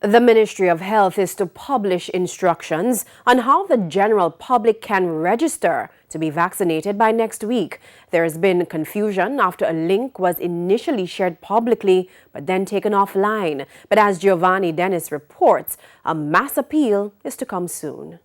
The Ministry of Health is to publish instructions on how the general public can register to be vaccinated by next week. There has been confusion after a link was initially shared publicly but then taken offline. But as Giovanni Dennis reports, a mass appeal is to come soon.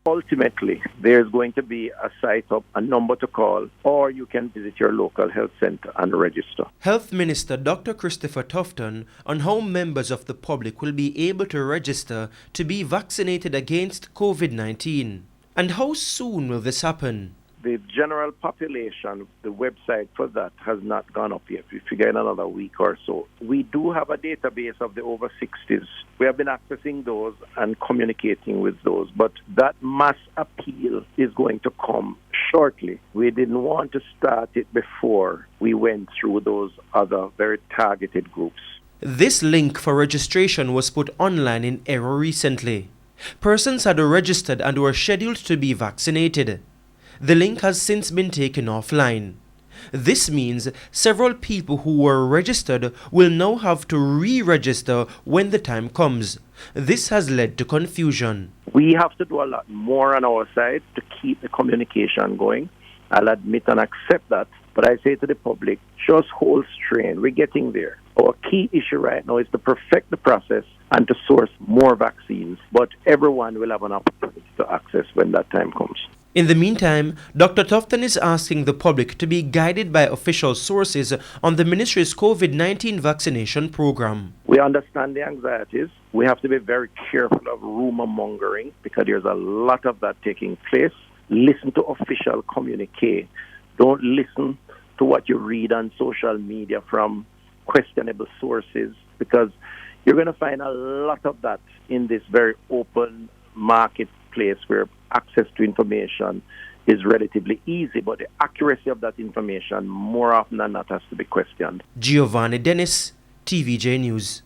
Ultimately, there's going to be a site up, a number to call, or you can visit your local health center and register. Health Minister Dr. Christopher Tufton on how members of the public will be able to register to be vaccinated against COVID-19. And how soon will this happen? The general population, the website for that has not gone up yet. We figure in another week or so. We do have a database of the over 60s. We have been accessing those and communicating with those, but that mass appeal is going to come shortly. We didn't want to start it before we went through those other very targeted groups. This link for registration was put online in error recently. Persons had registered and were scheduled to be vaccinated. The link has since been taken offline. This means several people who were registered will now have to re-register when the time comes. This has led to confusion. We have to do a lot more on our side to keep the communication going. I'll admit and accept that. But I say to the public, just hold strain. We're getting there. Our key issue right now is to perfect the process and to source more vaccines. But everyone will have an opportunity to access when that time comes. In the meantime, Dr. Tufton is asking the public to be guided by official sources on the ministry's COVID-19 vaccination program. We understand the anxieties. We have to be very careful of rumor mongering because there's a lot of that taking place. Listen to official communique. Don't listen to what you read on social media from questionable sources, because you're going to find a lot of that in this very open marketplace where access to information is relatively easy, but the accuracy of that information more often than not has to be questioned. Giovanni Dennis, TVJ News.